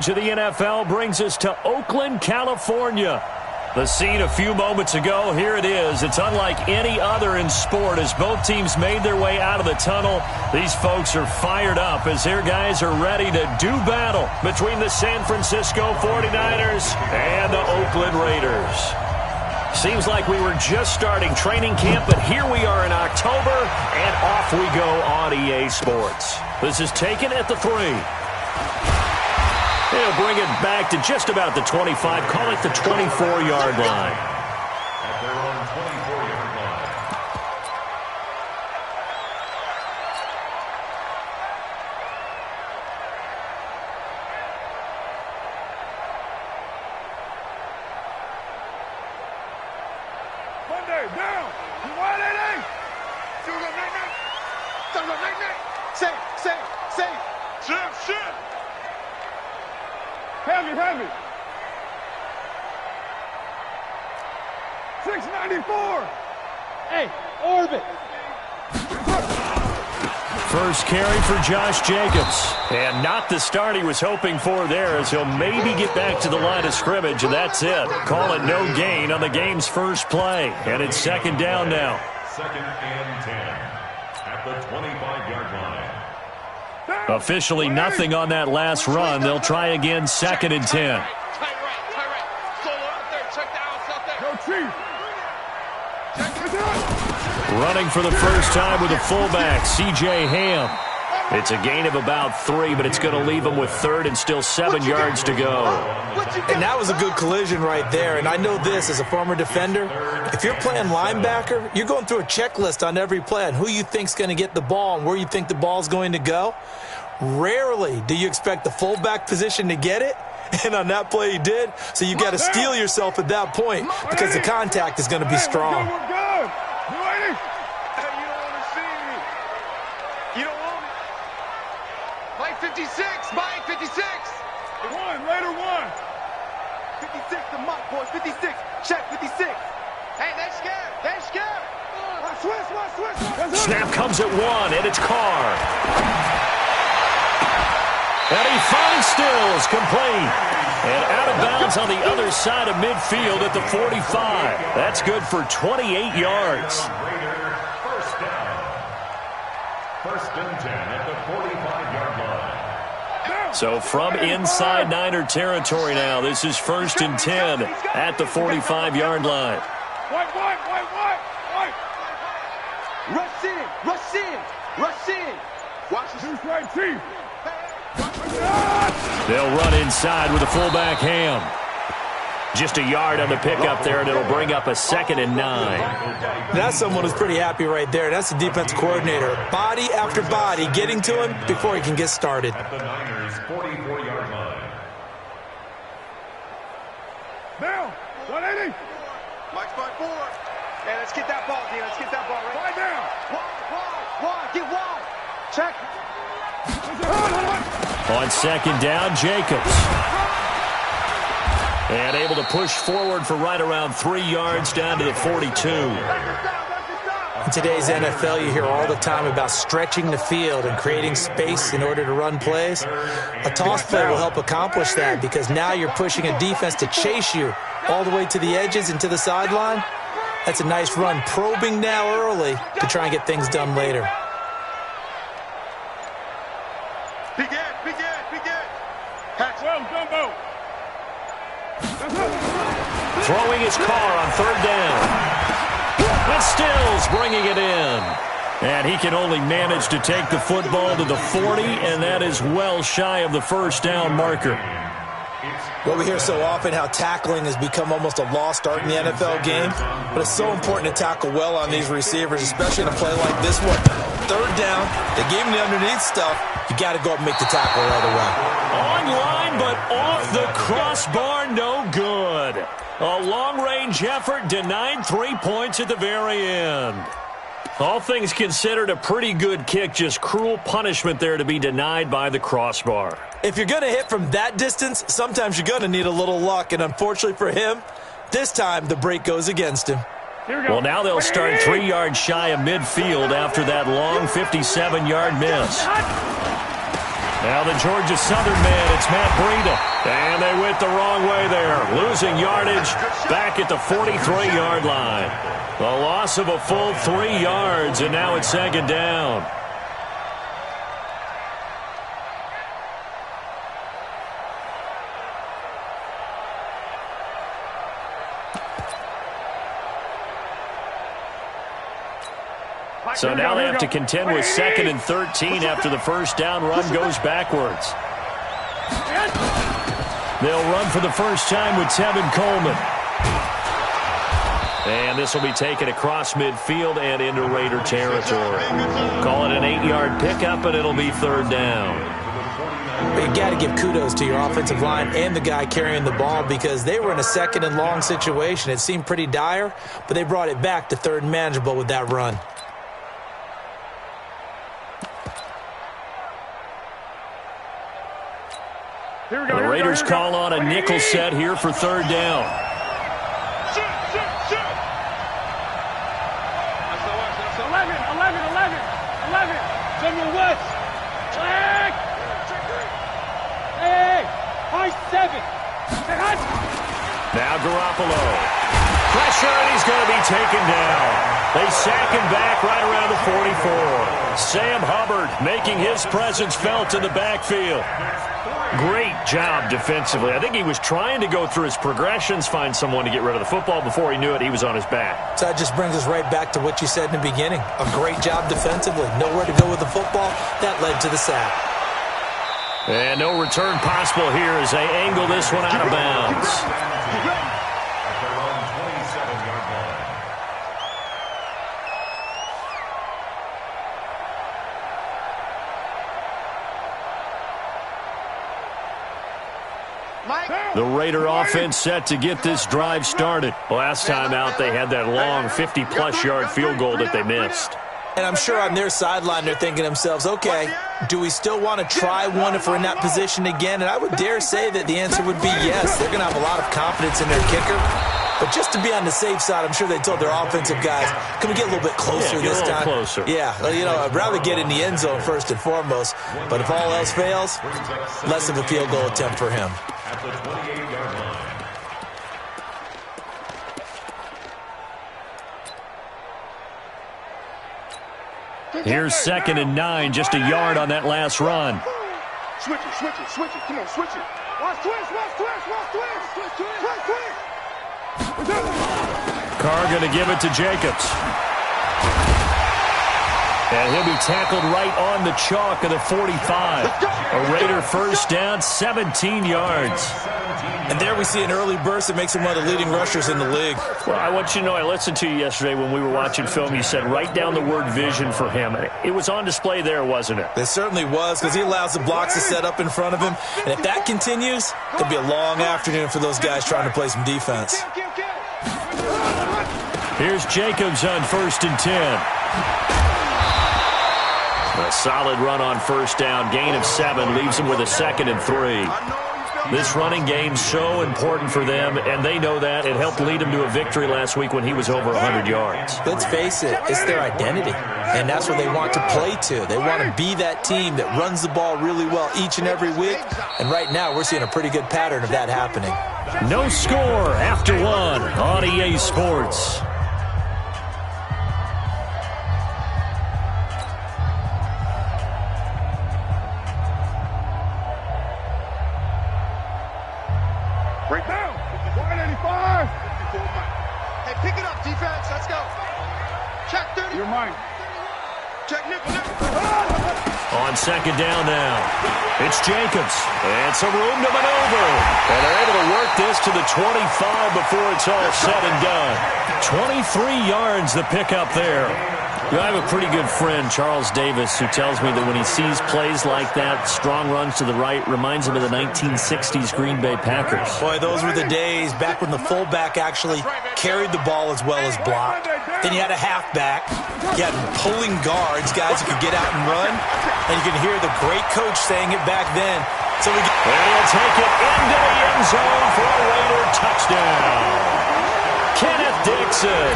scrimmage of the NFL brings us to Oakland, California. The scene a few moments ago, here it is. It's unlike any other in sport as both teams made their way out of the tunnel. These folks are fired up as their guys are ready to do battle between the San Francisco 49ers and the Oakland Raiders. Seems like we were just starting training camp, but here we are in October, and off we go on EA Sports. This is taken at the 3. They'll bring it back to just about the 25, call it the 24-yard line. At their own 24-yard line. Monday, down. You want it? Shift. Heavy. 694. Hey, orbit. First carry for Josh Jacobs. And not the start he was hoping for there as he'll maybe get back to the line of scrimmage, and that's it. Call it no gain on the game's first play. And it's second down now. Second and 10 at the 25-yard line. Officially nothing on that last run. They'll try again second and 10. Tight right. Solo out there. Check the outs out there. Go Chief. Running for the first time with a fullback, C.J. Ham. It's a gain of about 3, but it's going to leave him with third and still 7 yards to go. And that was a good collision right there. And I know this as a former defender. If you're playing linebacker, you're going through a checklist on every play on who you think's going to get the ball and where you think the ball's going to go. Rarely do you expect the fullback position to get it. And on that play he did. So you got to steel yourself at that point because the contact is going to be strong. We're good. You ready? Hey, you don't want to see me. You don't want it. Mike 56. Mike 56. Raider 1. 56 to Mike, boys. 56. Check 56. Hey, they scared. Swiss. Snap comes at 1, and it's Carr. And he finds Stills, complete. And out of bounds on the other side of midfield at the 45. That's good for 28 yards. First down. First and 10 at the 45-yard line. So from inside Niner territory now, this is first and 10 at the 45-yard line. White. Rush in. Watch the two right, Chief. They'll run inside with the fullback Ham. Just a yard on the pickup there, and it'll bring up a second and 9. That's someone who's pretty happy right there. That's the defense coordinator. Body after body getting to him before he can get started. At the Niners' 44-yard line. Down. 180. Mike's 5-4. Hey, let's get that ball, D. Let's get that ball right. Right down. Wide. Get wide. Check. On second down, Jacobs. And able to push forward for right around 3 yards down to the 42. In today's NFL, you hear all the time about stretching the field and creating space in order to run plays. A toss play will help accomplish that because now you're pushing a defense to chase you all the way to the edges and to the sideline. That's a nice run, probing now early to try and get things done later. Well, Dumbo. Throwing his car on third down. And Stills bringing it in. And he can only manage to take the football to the 40, and that is well shy of the first down marker. Well, we hear so often how tackling has become almost a lost art in the NFL game, but it's so important to tackle well on these receivers, especially in a play like this one. Third down, they gave him the underneath stuff. You got to go up and make the tackle right away. Online, but off the crossbar, no good. A long-range effort denied 3 points at the very end. All things considered, a pretty good kick, just cruel punishment there to be denied by the crossbar. If you're going to hit from that distance, sometimes you're going to need a little luck, and unfortunately for him, this time the break goes against him. Well, now they'll start 3 yards shy of midfield after that long 57-yard miss. Now the Georgia Southern man, it's Matt Breida. And they went the wrong way there. Losing yardage back at the 43-yard line. The loss of a full 3 yards, and now it's second down. So now they have to contend with 2nd and 13 after the first down run goes backwards. They'll run for the first time with Tevin Coleman. And this will be taken across midfield and into Raider territory. Call it an 8-yard pickup, and it'll be 3rd down. But you got to give kudos to your offensive line and the guy carrying the ball because they were in a 2nd and long situation. It seemed pretty dire, but they brought it back to 3rd and manageable with that run. The Raiders call on a nickel set here for 3rd down. Shoot. 11. General West. Flag. Hey. High 7. Now Garoppolo. Pressure, and he's going to be taken down. They sack him back right around the 44. Sam Hubbard making his presence felt in the backfield. Great job defensively. I think he was trying to go through his progressions, find someone to get rid of the football. Before he knew it, he was on his back. So that just brings us right back to what you said in the beginning. A great job defensively. Nowhere to go with the football. That led to the sack. And no return possible here as they angle this one out of bounds. The Raider offense set to get this drive started. Last time out, they had that long 50-plus yard field goal that they missed. And I'm sure on their sideline they're thinking to themselves, okay, do we still want to try one if we're in that position again? And I would dare say that the answer would be yes. They're going to have a lot of confidence in their kicker. But just to be on the safe side, I'm sure they told their offensive guys, can we get a little bit closer this time? Closer. Yeah, well, you know, I'd rather get in the end zone first and foremost. But if all else fails, less of a field goal attempt for him. At the 28-yard line. Here's 2nd and 9, just a yard on that last run. Switch it. Come on, switch it. Watch twist. Carr going to give it to Jacobs. And he'll be tackled right on the chalk of the 45. A Raider first down, 17 yards. And there we see an early burst that makes him one of the leading rushers in the league. Well, I want you to know, I listened to you yesterday when we were watching film. You said write down the word vision for him. It was on display there, wasn't it? It certainly was, because he allows the blocks to set up in front of him. And if that continues, it'll be a long afternoon for those guys trying to play some defense. Here's Jacobs on 1st and 10. A solid run on first down. Gain of 7 leaves him with a 2nd and 3. This running game's so important for them, and they know that. It helped lead him to a victory last week when he was over 100 yards. Let's face it, it's their identity, and that's what they want to play to. They want to be that team that runs the ball really well each and every week, and right now we're seeing a pretty good pattern of that happening. No score after 1 on EA Sports. Break down. 185. Hey, pick it up, defense. Let's go. Check 30. You're mine. Check nickel. On 2nd down now. It's Jacobs. And some room to maneuver. And they're able to work this to the 25 before it's all said and done. 23 yards the pickup there. I have a pretty good friend, Charles Davis, who tells me that when he sees plays like that, strong runs to the right, reminds him of the 1960s Green Bay Packers. Boy, those were the days back when the fullback actually carried the ball as well as blocked. Then you had a halfback. You had pulling guards, guys who could get out and run. And you can hear the great coach saying it back then. So and he'll take it into the end zone for a Raider touchdown. Kenneth Dixon,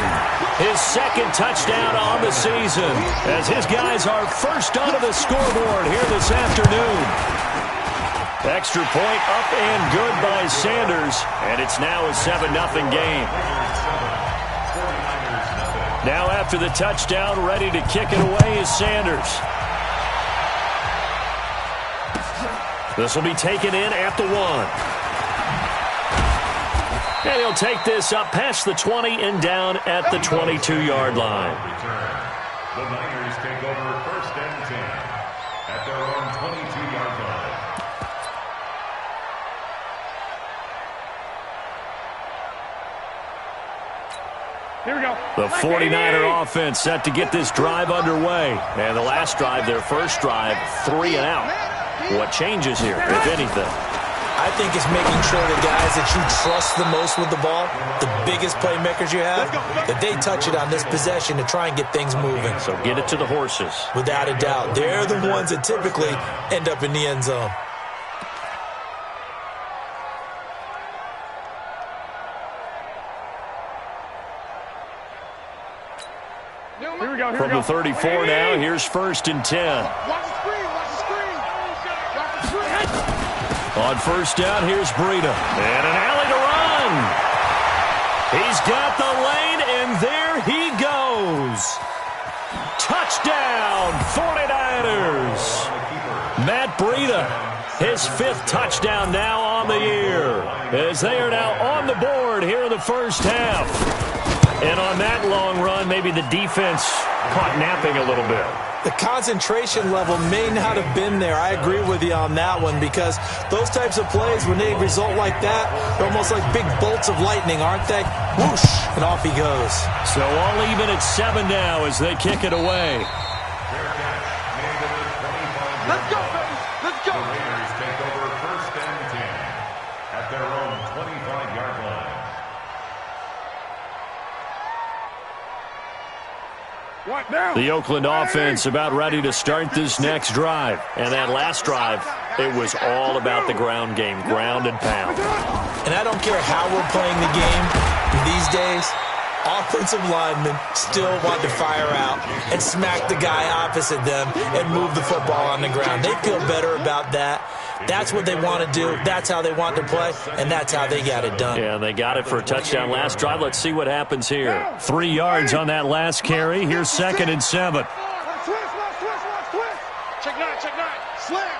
his second touchdown on the season, as his guys are first onto the scoreboard here this afternoon. Extra point up and good by Sanders, and it's now a 7-0 game. Now after the touchdown, ready to kick it away is Sanders. This will be taken in at the 1. And he'll take this up past the 20 and down at the 22-yard line. The Niners take over first and 10 at their own 22-yard line. Here we go. The 49er offense set to get this drive underway. And the last drive, their first drive, 3 and out. What changes here, if anything? I think it's making sure the guys that you trust the most with the ball, the biggest playmakers you have, that they touch it on this possession to try and get things moving. So get it to the horses. Without a doubt. They're the ones that typically end up in the end zone. Here we go. From the 34 now, here's first and 10. Watch the screen. Watch the screen. Watch the screen. On first down, here's Breida. And an alley to run. He's got the lane, and there he goes. Touchdown, 49ers. Matt Breida, his 5th touchdown now on the year, as they are now on the board here in the first half. And on that long run, maybe the defense caught napping a little bit. The concentration level may not have been there. I agree with you on that one, because those types of plays, when they result like that, they're almost like big bolts of lightning, aren't they? Whoosh, and off he goes. So all even at 7 now as they kick it away. Let's go, baby. Let's go. The Raiders take over first and 10 at their own 25-yard line. What now? The Oakland offense about ready to start this next drive. And that last drive, it was all about the ground game, ground and pound. And I don't care how we're playing the game these days, offensive linemen still want to fire out and smack the guy opposite them and move the football on the ground. They feel better about that. That's what they want to do. That's how they want to play, and that's how they got it done. Yeah, they got it for a touchdown last drive. Let's see what happens here. 3 yards on that last carry. Here's 2nd and 7. Switch. Check 9. Slam.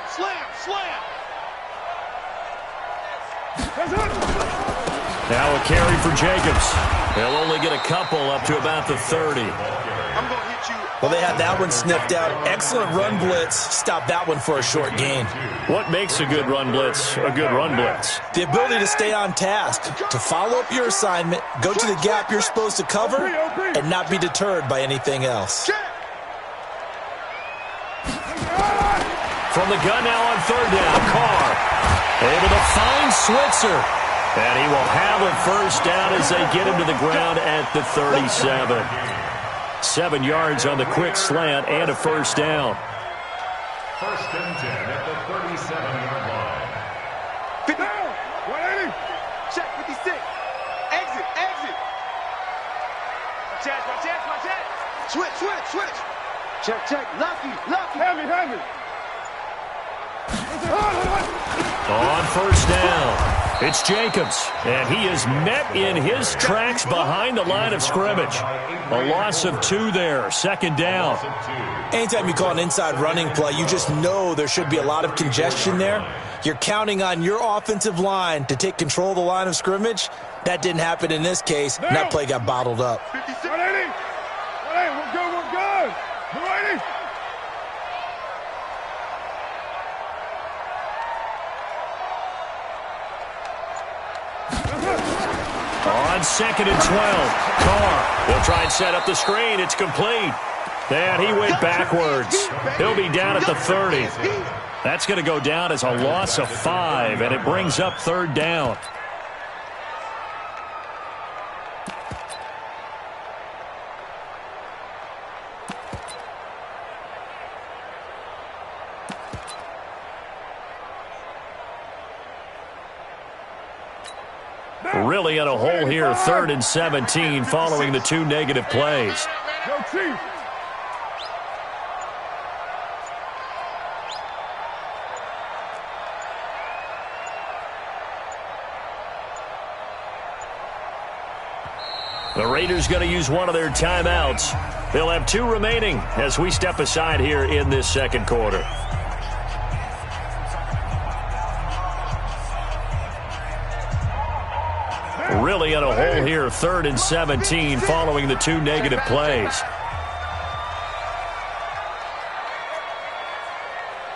Now a carry for Jacobs. He'll only get a couple up to about the 30. I'm going to hit you. Well, they had that one sniffed out. Excellent run blitz. Stop that one for a short gain. What makes a good run blitz a good run blitz? The ability to stay on task, to follow up your assignment, go to the gap you're supposed to cover, and not be deterred by anything else. From the gun now on 3rd down, Carr able to find Switzer. And he will have a first down as they get him to the ground at the 37. 7 yards on the quick slant and a first down. First and 10 at the 37-yard line. 180. Check 56. Exit. Watch out. Switch. Check. Lucky. Heavy. On first down, it's Jacobs, and he is met in his tracks behind the line of scrimmage. A loss of 2 there, 2nd down. Anytime you call an inside running play, you just know there should be a lot of congestion there. You're counting on your offensive line to take control of the line of scrimmage. That didn't happen in this case, and that play got bottled up. 180. We're good. 180. On 2nd and 12, Carr will try and set up the screen. It's complete. And he went backwards. He'll be down at the 30. That's going to go down as a loss of 5, and it brings up 3rd down. Really in a hole here, 3rd and 17, following the 2 negative plays. Go Chiefs. The Raiders going to use one of their timeouts. They'll have 2 remaining as we step aside here in this second quarter. Really in a hole here, 3rd and 17, following the 2 negative plays.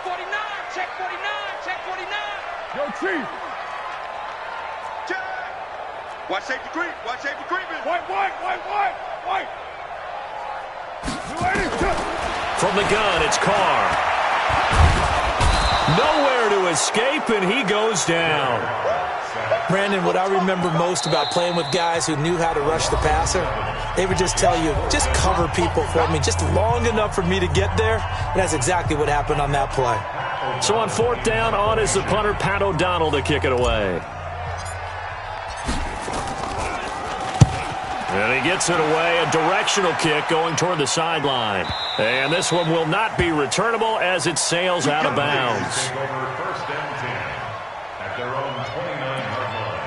49, check 49, check 49. Go Chiefs. Watch safety creep. Watch safety creeping. White. From the gun, it's Carr. Nowhere to escape, and he goes down. Brandon, what I remember most about playing with guys who knew how to rush the passer, they would just tell you, just cover people for me, just long enough for me to get there. And that's exactly what happened on that play. So on 4th down, on is the punter, Pat O'Donnell, to kick it away. And he gets it away, a directional kick going toward the sideline. And this one will not be returnable as it sails out of bounds. Take over 1st and 10 at their own 29-yard line.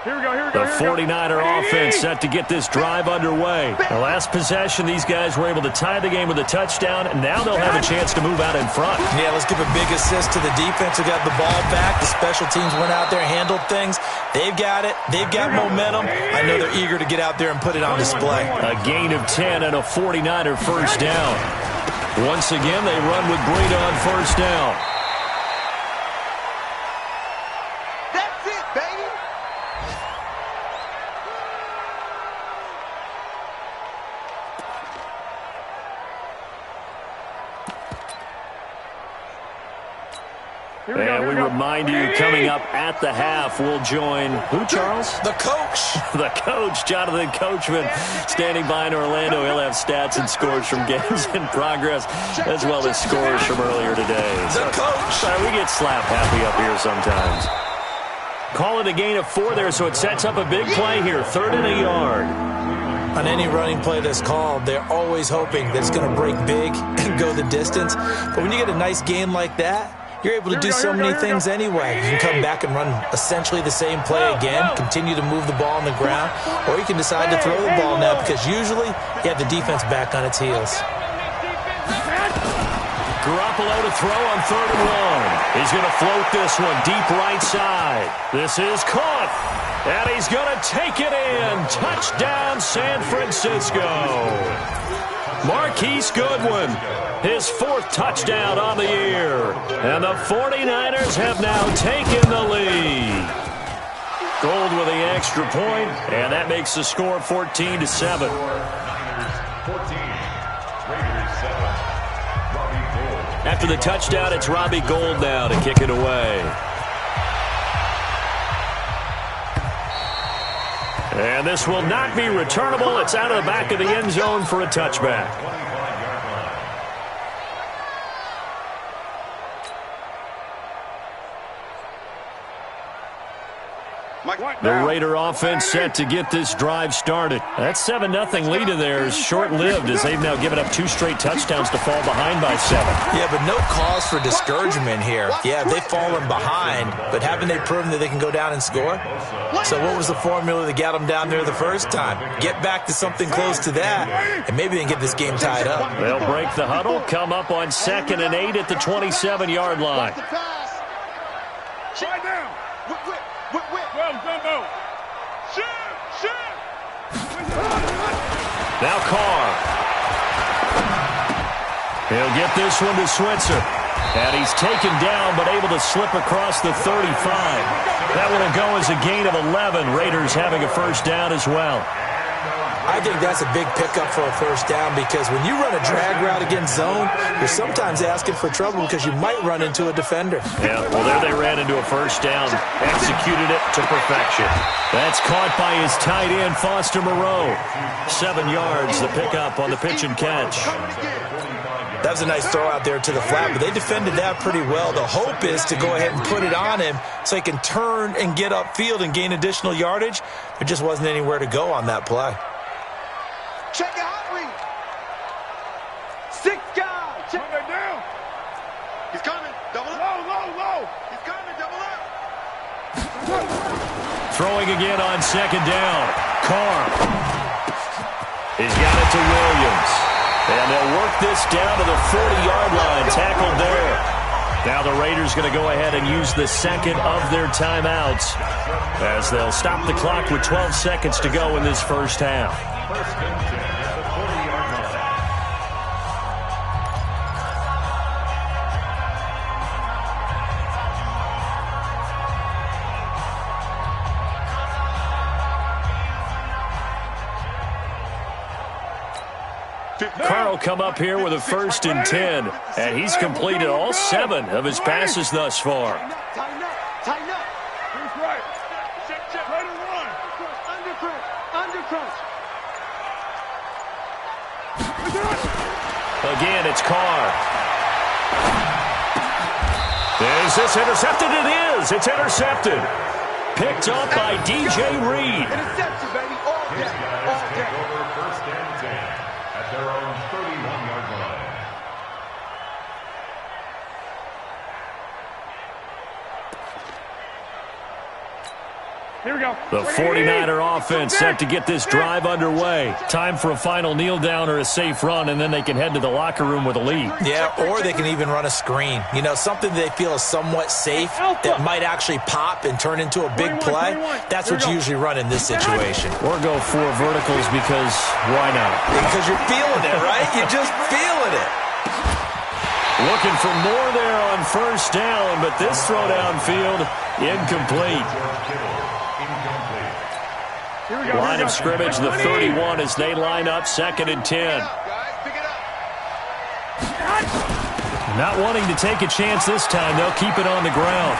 Here we go. The 49er offense set to get this drive underway. The last possession, these guys were able to tie the game with a touchdown, and now they'll have a chance to move out in front. Yeah, let's give a big assist to the defense who got the ball back. The special teams went out there and handled things. They've got it. They've got momentum. I know they're eager to get out there and put it on display. A gain of 10 and a 49er first down. Once again, they run with Breida on 1st down. That's it, baby. And we remind you, coming up at the half, we'll join who, Charles? The coach. The coach, Jonathan Coachman, standing by in Orlando. He'll have stats and scores from games in progress, as well as scores from earlier today. The coach. We get slap happy up here sometimes. Call it a gain of 4 there, so it sets up a big play here, 3rd and a yard. On any running play that's called, they're always hoping that it's going to break big and go the distance. But when you get a nice gain like that, you're able to do so many things anyway. You can come back and run essentially the same play again, continue to move the ball on the ground, or you can decide to throw the ball now because usually you have the defense back on its heels. Garoppolo to throw on 3rd and 1. He's going to float this one deep right side. This is caught, and he's going to take it in. Touchdown, San Francisco. Marquise Goodwin, his 4th touchdown on the year. And the 49ers have now taken the lead. Gold with the extra point, and that makes the score 14-7. 14, Raiders 7. Robbie Gould. After the touchdown, it's Robbie Gould now to kick it away. And this will not be returnable. It's out of the back of the end zone for a touchback. 25-yard line. The Raider offense set to get this drive started. That 7-0 lead of theirs short-lived as they've now given up 2 straight touchdowns to fall behind by 7. Yeah, but no cause for discouragement here. Yeah, they've fallen behind, but haven't they proven that they can go down and score? So what was the formula that got them down there the first time? Get back to something close to that, and maybe they can get this game tied up. They'll break the huddle, come up on 2nd and 8 at the 27-yard line. Slide down. Whip. Well, Jumbo. Shoot. Now Carr. He'll get this one to Switzer. And he's taken down but able to slip across the 35. That one will go as a gain of 11. Raiders having a first down as well. I think that's a big pickup for a first down because when you run a drag route against zone, you're sometimes asking for trouble because you might run into a defender. Yeah, well, there they ran into a first down, executed it to perfection. That's caught by his tight end, Foster Moreau. 7 yards, the pickup on the pitch and catch. That was a nice throw out there to the flat, but they defended that pretty well. The hope is to go ahead and put it on him so he can turn and get upfield and gain additional yardage. There just wasn't anywhere to go on that play. Check it out, Reed. 6 guys. Check that down. He's coming. Double up. Low. He's coming. Double up. Throwing again on second down. Carr. He's got it to Williams. And they'll work this down to the 40-yard line. Tackled there. Now the Raiders going to go ahead and use the second of their timeouts as they'll stop the clock with 12 seconds to go in this first half. First and 10 at the 40-yard line. Carr will come up here with a 1st and 10, and he's completed all 7 of his passes thus far. Tighten up. He's right. Check. Right and run. Under crunch. Again, it's Carr. Is this intercepted? It is. It's intercepted. Picked up by DJ Reed. Interception, baby. All His day. guys take over 1st and 10 at their own 31-yard line. Here we go. The 49er offense set to get this drive underway. Time for a final kneel down or a safe run, and then they can head to the locker room with a lead. Yeah, or they can even run a screen. You know, something they feel is somewhat safe that might actually pop and turn into a big play. That's what you usually run in this situation. Or go 4 verticals because why not? Because you're feeling it, right? You're just feeling it. Looking for more there on 1st down, but this throw downfield incomplete. Line of scrimmage, the 31 as they line up 2nd and 10. Not wanting to take a chance this time, they'll keep it on the ground.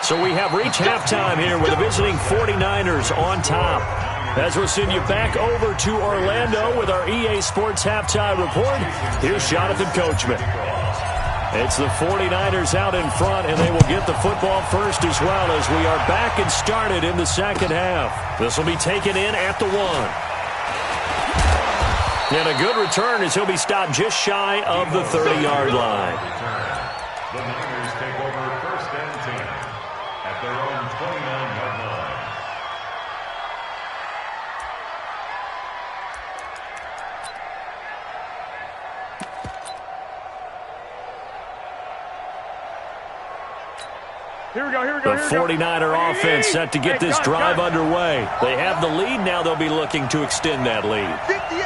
So we have reached halftime here with the visiting 49ers on top. As we'll send you back over to Orlando with our EA Sports Halftime Report, here's Jonathan Coachman. It's the 49ers out in front, and they will get the football first as well as we are back and started in the second half. This will be taken in at the 1. And a good return as he'll be stopped just shy of the 30-yard line. The Niners take over 1st and 10 at their own 29-yard line. Here we go. The 49er offense set to get this drive underway. They have the lead. Now they'll be looking to extend that lead.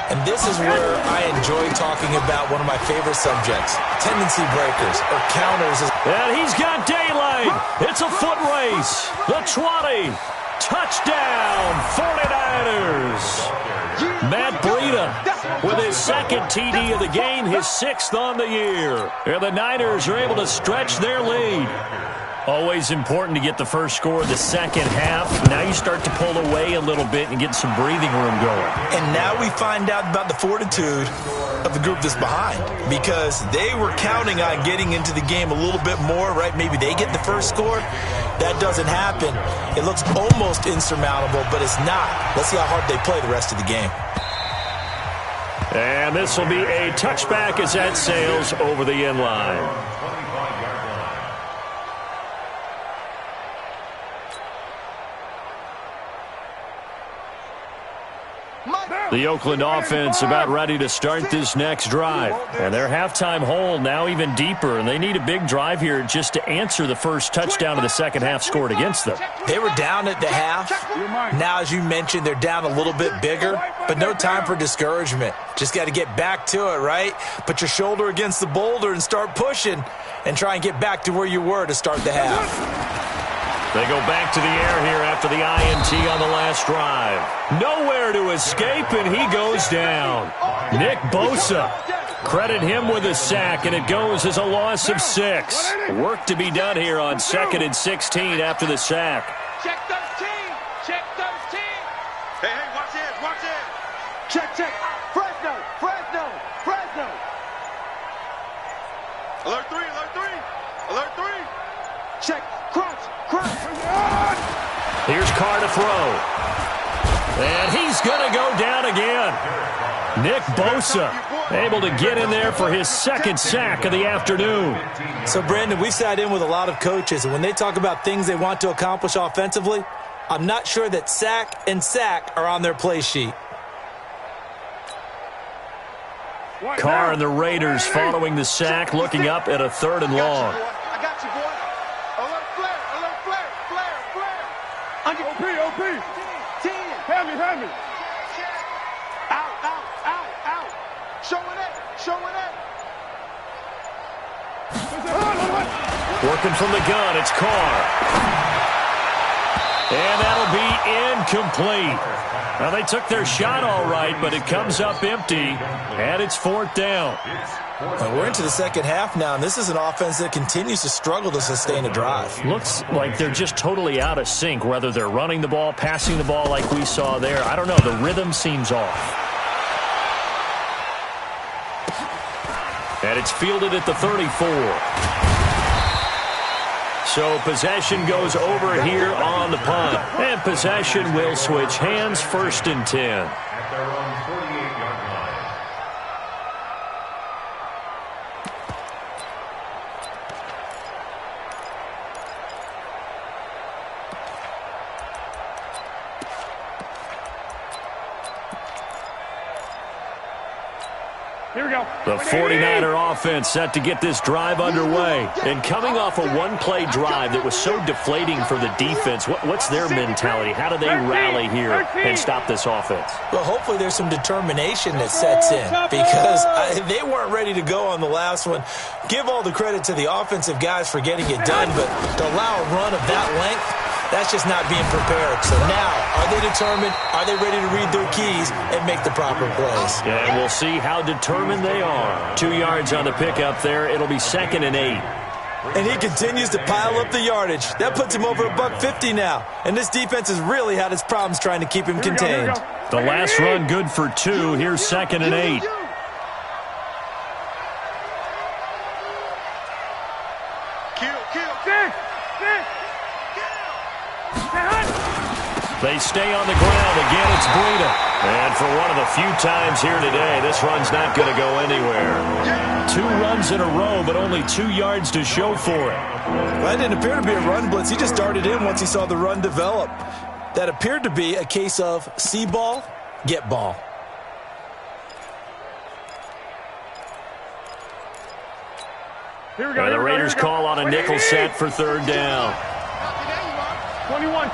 And this is where I enjoy talking about one of my favorite subjects, tendency breakers or counters. And he's got daylight. It's a foot race. The 20. Touchdown, 49ers. Matt Breida with his 2nd TD of the game, his 6th on the year. And the Niners are able to stretch their lead. Always important to get the first score of the second half. Now you start to pull away a little bit and get some breathing room going. And now we find out about the fortitude of the group that's behind, because they were counting on getting into the game a little bit more, right? Maybe they get the first score. That doesn't happen. It looks almost insurmountable, but it's not. Let's see how hard they play the rest of the game. And this will be a touchback as that sails over the end line. The Oakland offense about ready to start this next drive. And their halftime hole now even deeper, and they need a big drive here just to answer the first touchdown of the second half scored against them. They were down at the half. Now, as you mentioned, they're down a little bit bigger, but no time for discouragement. Just got to get back to it, right? Put your shoulder against the boulder and start pushing and try and get back to where you were to start the half. They go back to the air here after the INT on the last drive. Nowhere to escape, and he goes down. Nick Bosa. Credit him with a sack, and it goes as a loss of 6. Work to be done here on 2nd and 16 after the sack. Check 13. Check 13. Hey, watch it. Check. Fresno. Alert 3, alert 3. Alert 3. Check. Crunch. Crunch. Here's Carr to throw. And he's going to go down again. Nick Bosa able to get in there for his second sack of the afternoon. So, Brandon, we've sat in with a lot of coaches, and when they talk about things they want to accomplish offensively, I'm not sure that sack and sack are on their play sheet. Carr and the Raiders following the sack, looking up at a 3rd and long. I got you, boy. Alert flare. Alert flare. Flare. Flare. OP. 10. Hand me. Out. Showing it. Working from the gun, it's Carr. And that'll be incomplete. Now, they took their shot all right, but it comes up empty, and it's 4th down. Well, we're into the second half now, and this is an offense that continues to struggle to sustain a drive. Looks like they're just totally out of sync, whether they're running the ball, passing the ball like we saw there. I don't know. The rhythm seems off. And it's fielded at the 34. So possession goes over here on the punt. And possession will switch hands, 1st and 10. At their own 48-yard line. Here we go. The 49er offense set to get this drive underway. And coming off a one-play drive that was so deflating for the defense, what's their mentality? How do they rally here and stop this offense? Well, hopefully there's some determination that sets in because they weren't ready to go on the last one. Give all the credit to the offensive guys for getting it done, but to allow a run of that length, that's just not being prepared. So now, are they determined? Are they ready to read their keys and make the proper plays? Yeah, and we'll see how determined they are. 2 yards on the pickup there. It'll be 2nd and 8. And he continues to pile up the yardage. That puts him over $150 now. And this defense has really had its problems trying to keep him contained. The last run good for 2. Here's 2nd and 8. They stay on the ground. Again, it's Breida. And for one of the few times here today, this run's not going to go anywhere. 2 runs in a row, but only 2 yards to show for it. Well, that didn't appear to be a run blitz. He just darted in once he saw the run develop. That appeared to be a case of see ball, get ball. Here we go. The Raiders call on a nickel set for 3rd down. 21.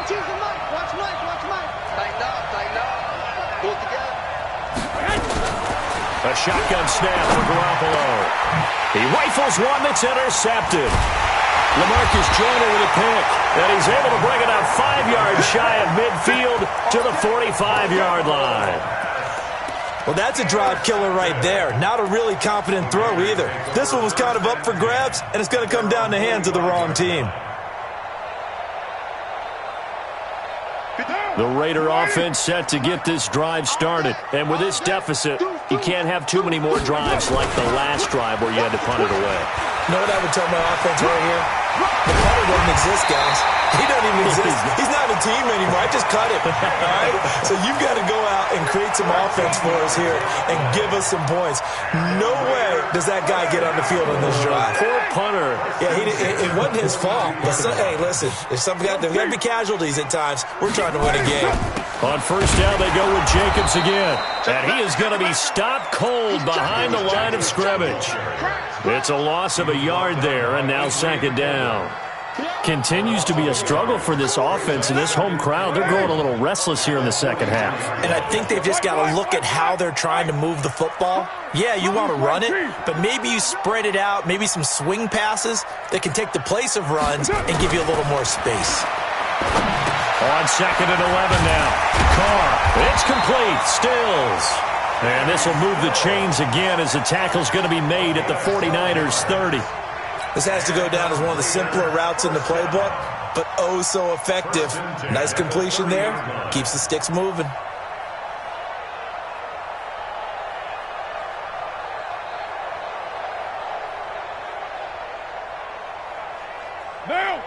Watch Mike. Tighten up. Pull it together. A shotgun snap for Garoppolo. He rifles one that's intercepted. LaMarcus Joyner with a pick, and he's able to bring it out 5 yards shy of midfield to the 45-yard line. Well, that's a drive killer right there. Not a really confident throw either. This one was kind of up for grabs, and it's going to come down the hands of the wrong team. The Raider offense set to get this drive started. And with this deficit, you can't have too many more drives like the last drive where you had to punt it away. You know what I would tell my offense right here? The punter doesn't exist, guys. He doesn't even exist. He's not a team anymore. I just cut him. All right? So you've got to go out and create some offense for us here and give us some points. No way does that guy get on the field on this drive. Poor punter. Yeah, it wasn't his fault. But hey, listen, there's got to be casualties at times. We're trying to win a game. On 1st down, they go with Jacobs again. And he is going to be stopped cold behind the line of scrimmage. It's a loss of a yard there, and now 2nd down. Continues to be a struggle for this offense and this home crowd. They're growing a little restless here in the second half. And I think they've just got to look at how they're trying to move the football. Yeah, you want to run it, but maybe you spread it out, maybe some swing passes that can take the place of runs and give you a little more space. On 2nd and 11 now. Carr, it's complete. Stills. And this will move the chains again as the tackle's going to be made at the 49ers 30. This has to go down as one of the simpler routes in the playbook, but oh so effective. Nice completion there. Keeps the sticks moving.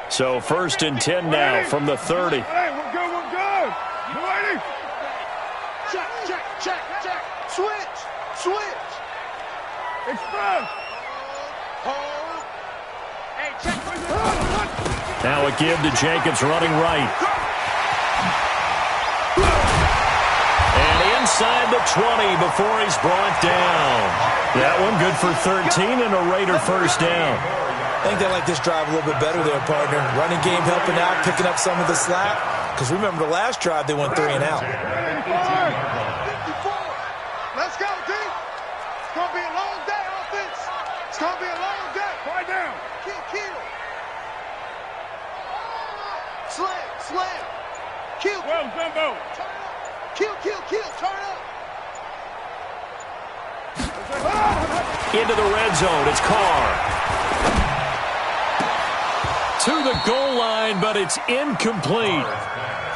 So 1st and 10 now from the 30. Hey, we're good, we're good. You ready? Check. Switch. Express. Hold. Hey, check. Now a give to Jacobs running right. And inside the 20 before he's brought down. That one good for 13 and a Raider first down. I think they like this drive a little bit better there, partner. Running game helping out, picking up some of the slack. Because remember the last drive, they went 3 and out. 54. Let's go, D. It's going to be a long day, offense. It's going to be a long day. Quiet down. Kill. Slam. Kill. Well, Jumbo. Turn up. Kill. Turn up. Into the red zone. It's Carr. To the goal line, but it's incomplete.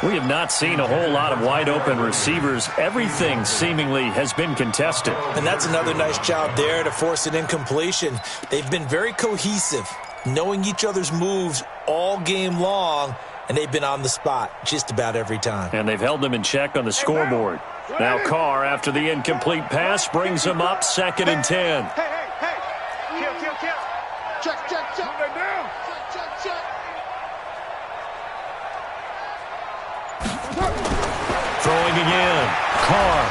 We have not seen a whole lot of wide-open receivers. Everything seemingly has been contested. And that's another nice job there to force an incompletion. They've been very cohesive, knowing each other's moves all game long, and they've been on the spot just about every time. And they've held them in check on the scoreboard. Now Carr, after the incomplete pass, brings them up 2nd and 10. Hey. Kill. Check. Put that down. Check. Throwing again. Carr.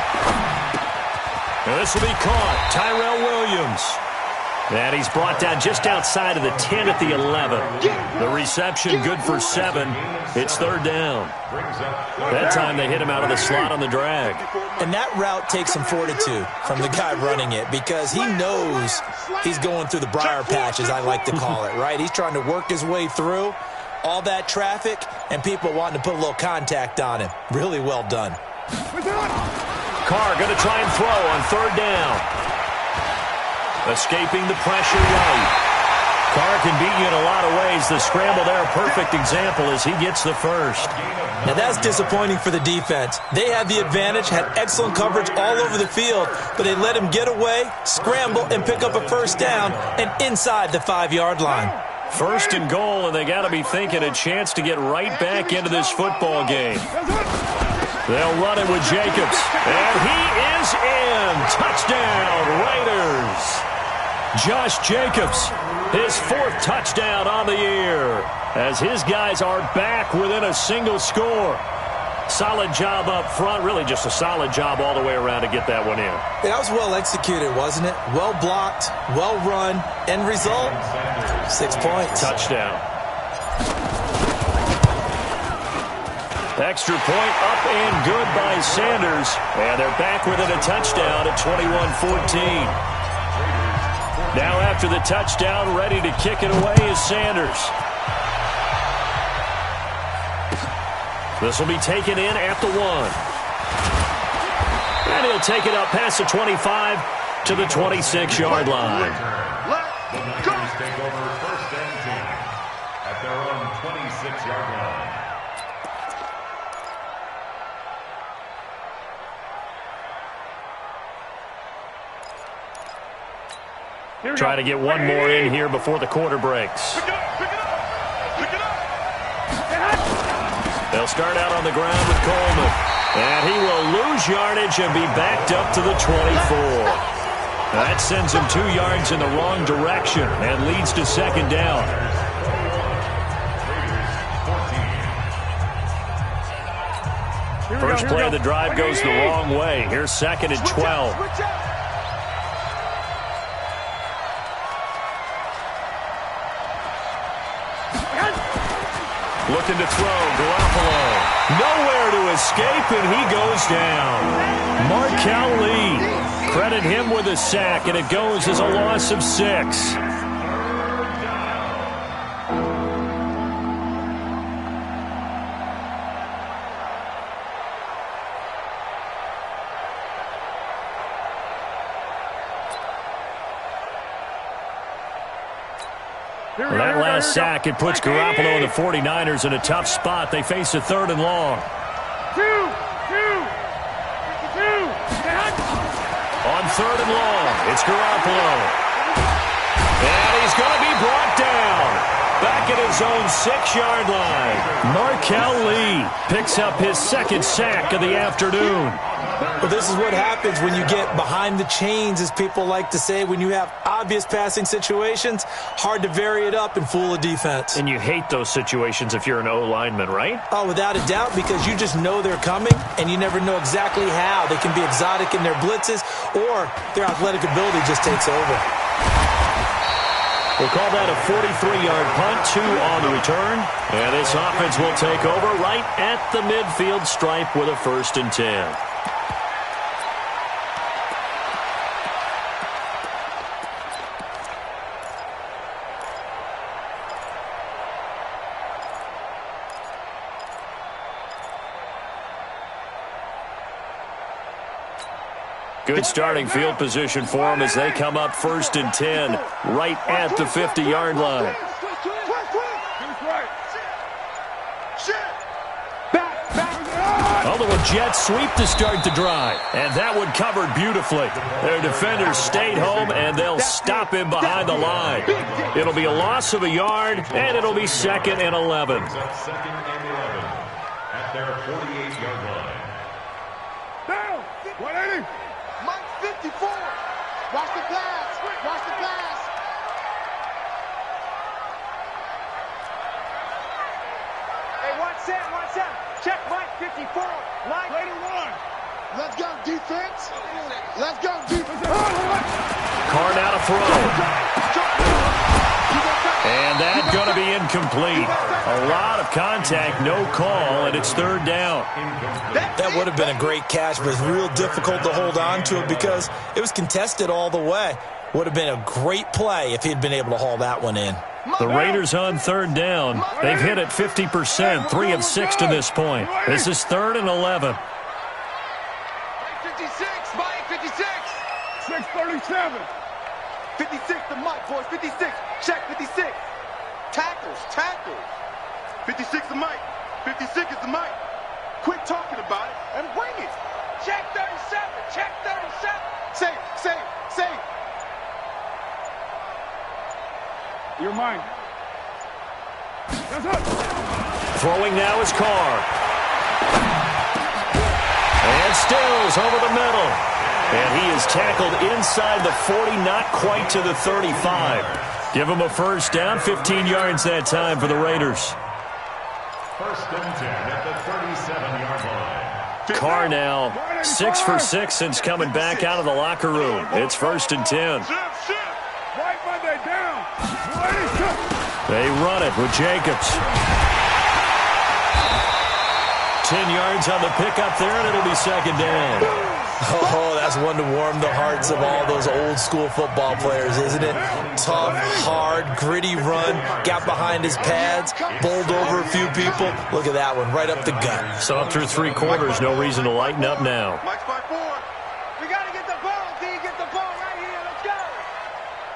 Now this will be caught. Tyrell Williams. And he's brought down just outside of the 10 at the 11. The reception good for 7. It's 3rd down. That time they hit him out of the slot on the drag. And that route takes some fortitude from the guy running it because he knows he's going through the briar patch, as I like to call it, right? He's trying to work his way through all that traffic and people wanting to put a little contact on him. Really well done. Carr going to try and throw on 3rd down. Escaping the pressure right. Carr can beat you in a lot of ways. The scramble there, a perfect example as he gets the first. Now that's disappointing for the defense. They had the advantage, had excellent coverage all over the field, but they let him get away, scramble, and pick up a first down and inside the 5-yard line. 1st and goal, and they got to be thinking a chance to get right back into this football game. They'll run it with Jacobs, and he is in. Touchdown, Raiders. Josh Jacobs, his 4th touchdown on the year, as his guys are back within a single score. Solid job up front, really just a solid job all the way around to get that one in. That was well executed, wasn't it? Well blocked, well run, end result, 6 points. Touchdown. Extra point up and good by Sanders. And they're back within a touchdown at 21-14. Now after the touchdown, ready to kick it away is Sanders. This will be taken in at the 1. And he'll take it up past the 25 to the 26-yard line. The Niners take over 1st and 10 at their own 26-yard line. Try to get one more in here before the quarter breaks. Pick it up. They'll start out on the ground with Coleman. And he will lose yardage and be backed up to the 24. That sends him 2 yards in the wrong direction and leads to 2nd down. First play of the drive goes the wrong way. Here's 2nd and 12. Looking to throw, Garoppolo. Nowhere to escape, and he goes down. Markel Lee. Credit him with a sack, and it goes as a loss of 6. Well, that last sack, it puts Garoppolo and the 49ers in a tough spot. They face a 3rd and long. On 3rd and long, it's Garoppolo. And he's going to be brought down. back at his own 6-yard line. Markel Lee picks up his second sack of the afternoon. Well, this is what happens when you get behind the chains, as people like to say. When you have obvious passing situations, hard to vary it up and fool a defense. And you hate those situations if you're an O-lineman, right? Oh, without a doubt, because you just know they're coming, and you never know exactly how. They can be exotic in their blitzes, or their athletic ability just takes over. We'll call that a 43-yard punt, 2 on the return. And this offense will take over right at the midfield stripe with a 1st and 10. Good starting field position for them as they come up 1st and 10 right at the 50-yard line. Although a jet sweep to start the drive, and that one covered beautifully. Their defenders stayed home, and they'll stop him behind the line. It'll be a loss of a yard, and it'll be 2nd and 11. 2nd and 11 at their 48-yard line. Down! 180! Mike 54. Watch the pass. Watch the pass. Hey, watch that, watch that. Check Mike 54. Mike. Later one. Let's go, defense. Let's go, defense. Carr now to throw. And that's going to be incomplete. A lot of contact, no call, and it's 3rd down. That would have been a great catch, but it's real difficult to hold on to it because it was contested all the way. Would have been a great play if he'd been able to haul that one in. The Raiders on 3rd down. They've hit it 50%, 3 of 6 to this point. This is 3rd and 11. Mike 56. Mike 56. 637. 56 to Mike, boys. 56. Check 56. Tackles. 56 to Mike. 56 is to Mike. Quit talking about it and bring it. Check 37. Check 37. Say. You're mine. That's up. Throwing now is Carr. And Stills over the middle. And he is tackled inside the 40, not quite to the 35. Give him a 1st down, 15 yards that time for the Raiders. 1st and 10 at the 37-yard line. Carr now 6 for 6 since coming back out of the locker room. It's 1st and 10. Right Monday down. 180. They run it with Jacobs. 10 yards on the pickup there, and it'll be 2nd down. Oh, that's one to warm the hearts of all those old-school football players, isn't it? Tough, hard, gritty run, got behind his pads, bowled over a few people. Look at that one, right up the gut. So up through 3 quarters, no reason to lighten up now. Mike's by 4. We got to get the ball, D. Get the ball right here. Let's go.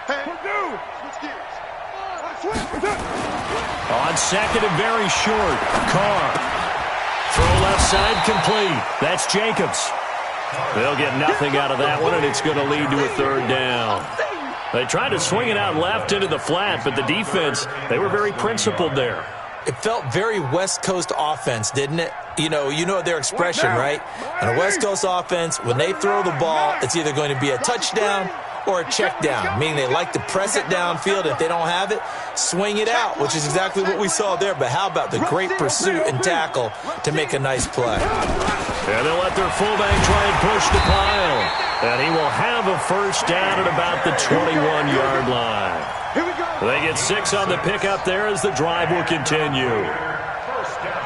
Hey, Purdue. switch gears. On 2nd and very short, Carr. Throw left side complete. That's Jacobs. They'll get nothing out of that one, and it's going to lead to a 3rd down. They tried to swing it out left into the flat, but the defense, they were very principled there. It felt very West Coast offense, didn't it? You know their expression, right? On a West Coast offense, when they throw the ball, it's either going to be a touchdown or a check down, meaning they like to press it downfield. If they don't have it, swing it out, which is exactly what we saw there. But how about the great pursuit and tackle to make a nice play? And they'll let their fullback try and push the pile. And he will have a 1st down at about the 21-yard line. They get 6 on the pickup there as the drive will continue. 1st down.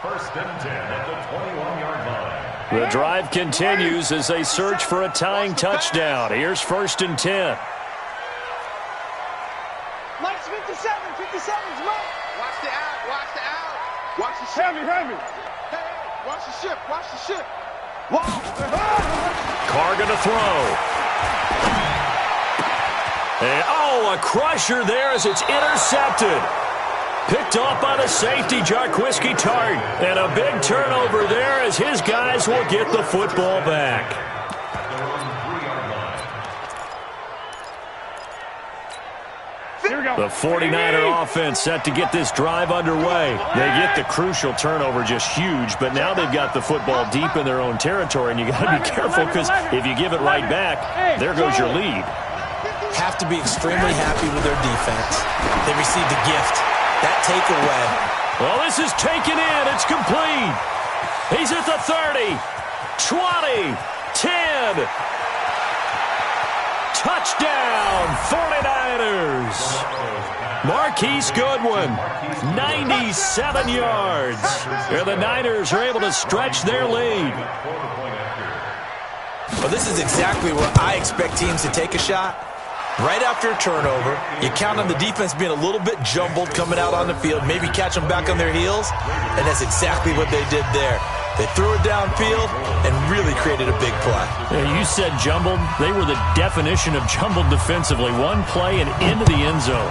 1st and 10 at the 21-yard line. The drive continues as they search for a tying touchdown. Here's 1st and 10. Mike's 57. 57's Mike. Watch the out. Watch the ship. Heavy. Hey, watch the ship. Watch the ship. Carr going to throw. And, a crusher there as it's intercepted. Picked off by the safety, Jarquiski Tart. And a big turnover there as his guys will get the football back. At their own 3-yard line. Here we go. The 49er offense set to get this drive underway. They get the crucial turnover, just huge, but now they've got the football deep in their own territory, and you got to be careful because if you give it right back, there goes your lead. Have to be extremely happy with their defense. They received a gift. That takeaway. Well, this is taken in. It's complete. He's at the 30, 20, 10. Touchdown, 49ers. Marquise Goodwin, 97 yards. And the Niners are able to stretch their lead. Well, this is exactly where I expect teams to take a shot. Right after a turnover, you count on the defense being a little bit jumbled coming out on the field, maybe catch them back on their heels, and that's exactly what they did there. They threw it downfield and really created a big play. Yeah, you said jumbled. They were the definition of jumbled defensively. One play and into the end zone.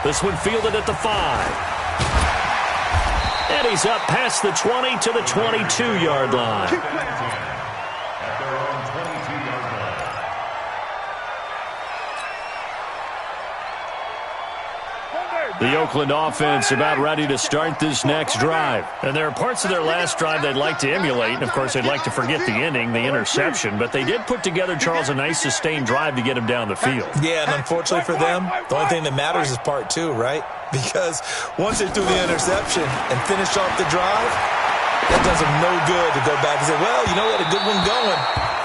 This one fielded at the 5. And he's up past the 20 to the 22-yard line. The Oakland offense about ready to start this next drive. And there are parts of their last drive they'd like to emulate. And, of course, they'd like to forget the ending, the interception. But they did put together, Charles, a nice sustained drive to get him down the field. Yeah, and unfortunately for them, the only thing that matters is part 2, right? Because once they threw the interception and finished off the drive, that does them no good to go back and say, well, you know what, a good one going.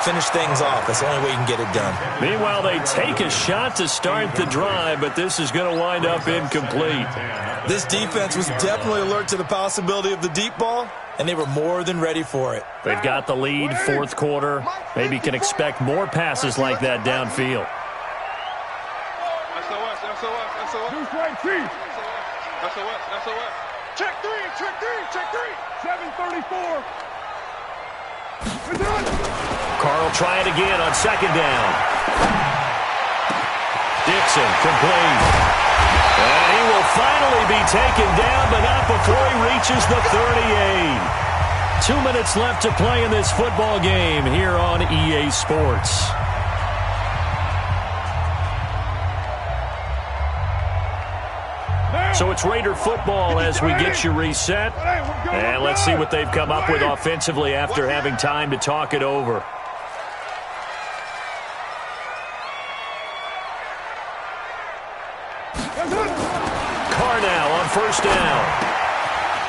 Finish things off. That's the only way you can get it done. Meanwhile, they take a shot to start the drive, but this is going to wind up incomplete. This defense was definitely alert to the possibility of the deep ball, and they were more than ready for it. They've got the lead, fourth quarter. Maybe can expect more passes like that downfield. Check three. 7:34. We're done. Carl try it again on second down. Dixon complete. And he will finally be taken down, but not before he reaches the 38. 2 minutes left to play in this football game here on EA Sports. So it's Raider football as we get you reset. And let's see what they've come up with offensively after having time to talk it over. Carr now on first down.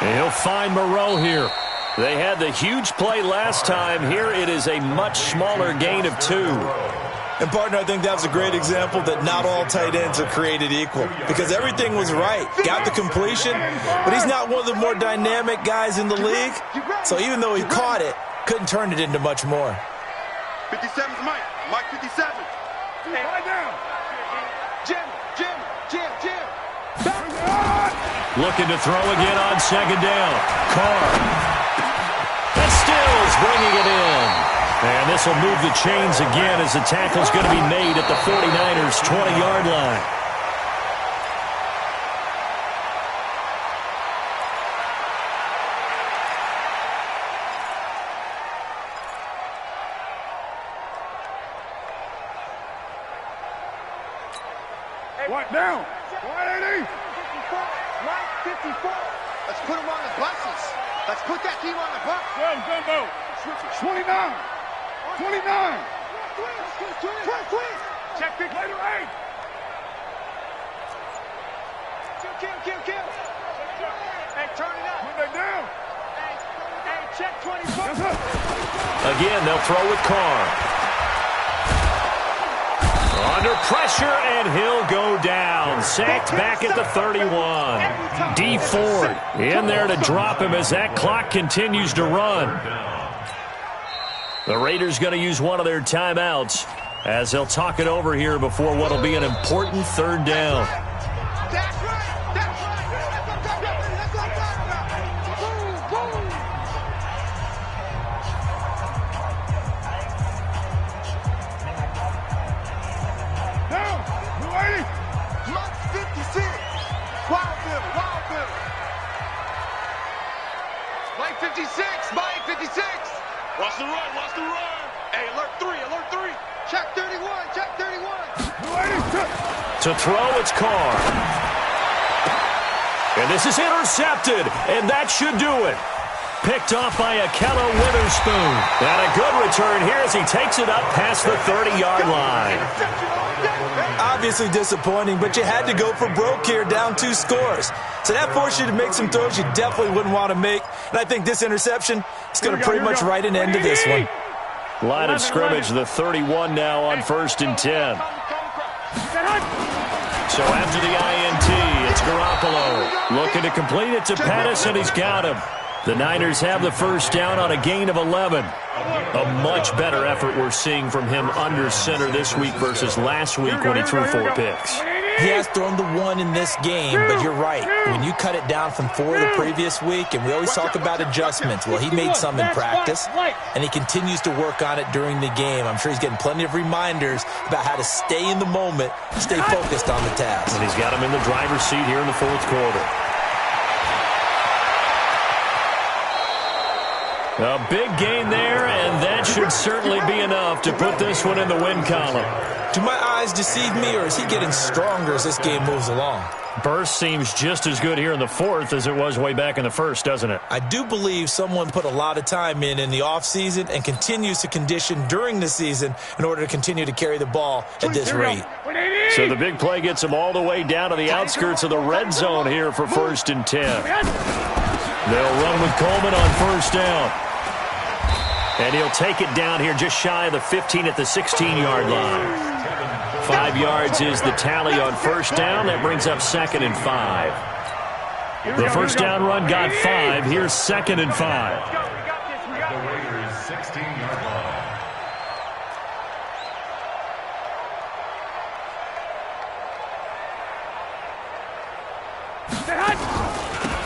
And he'll find Moreau here. They had the huge play last time. Here it is a much smaller gain of 2. And, partner, I think that was a great example that not all tight ends are created equal because everything was right. Got the completion, but he's not one of the more dynamic guys in the league. So even though he caught it, couldn't turn it into much more. 57's Mike. Mike 57. Hey, right down. Jim. Looking to throw again on second down. Carr. And Stills bringing it in. And this will move the chains again as the tackle's going to be made at the 49ers' 20-yard line. What down? 180. Mike 54. Let's put him on the buses. Let's put that team on the bus. 12 Gumbo. 29. 29. Check big later 8. Kill. Hey, turn it up. Put that down. Hey, check 24. Yes, sir. Again, they'll throw with Carr. Under pressure, and he'll go down. Sacked back at the 31. D Ford in there to drop him as that clock continues to run. The Raiders going to use one of their timeouts as they'll talk it over here before what will be an important third down. That's right. Down. 280. Mike 56. Wild Bill. Mike 56. Watch the run. Hey, alert 3. Check 31. To throw, it's Carr. And this is intercepted, and that should do it. Picked off by Akella Witherspoon. And a good return here as he takes it up past the 30-yard line. Obviously disappointing, but you had to go for broke here, down 2 scores. So that forced you to make some throws you definitely wouldn't want to make. And I think this interception is going to pretty much write an end to this one. Line of scrimmage, the 31 now on 1st and 10. So after the INT, it's Garoppolo. Looking to complete it to Pettis, and he's got him. The Niners have the first down on a gain of 11. A much better effort we're seeing from him under center this week versus last week when he threw 4 picks. He has thrown the 1 in this game, but you're right. When you cut it down from 4 the previous week, and we always talk about adjustments, well, he made some in practice, and he continues to work on it during the game. I'm sure he's getting plenty of reminders about how to stay in the moment, stay focused on the task. And he's got him in the driver's seat here in the 4th quarter. A big gain there, and that should certainly be enough to put this one in the win column. Do my eyes deceive me, or is he getting stronger as this game moves along? Burst seems just as good here in the 4th as it was way back in the 1st, doesn't it? I do believe someone put a lot of time in the offseason and continues to condition during the season in order to continue to carry the ball at this rate. So the big play gets him all the way down to the outskirts of the red zone here for 1st and 10. They'll run with Coleman on 1st down. And he'll take it down here just shy of the 15 at the 16-yard line. 5 yards is the tally on 1st down. That brings up 2nd and 5. The first down run got 5. Here's 2nd and 5. The Raiders' 16-yard line.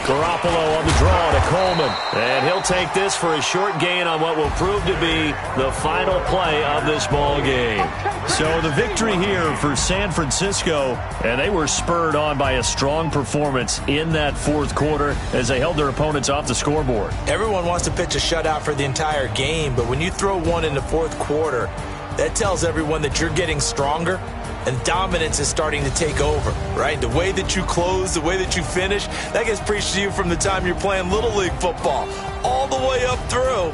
Garoppolo on the draw to Coleman. And he'll take this for a short gain on what will prove to be the final play of this ball game. So the victory here for San Francisco, and they were spurred on by a strong performance in that 4th quarter as they held their opponents off the scoreboard. Everyone wants to pitch a shutout for the entire game, but when you throw one in the 4th quarter, that tells everyone that you're getting stronger and dominance is starting to take over, right? The way that you close, the way that you finish, that gets preached to you from the time you're playing Little League football all the way up through.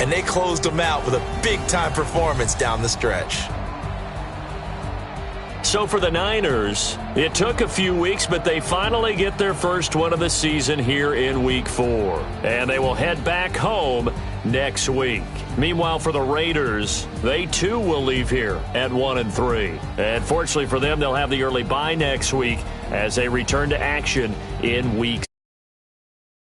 And they closed them out with a big-time performance down the stretch. So for the Niners, it took a few weeks, but they finally get their first one of the season here in Week 4. And they will head back home next week. Meanwhile, for the Raiders, they too will leave here at 1-3. And fortunately for them, they'll have the early bye next week as they return to action in Week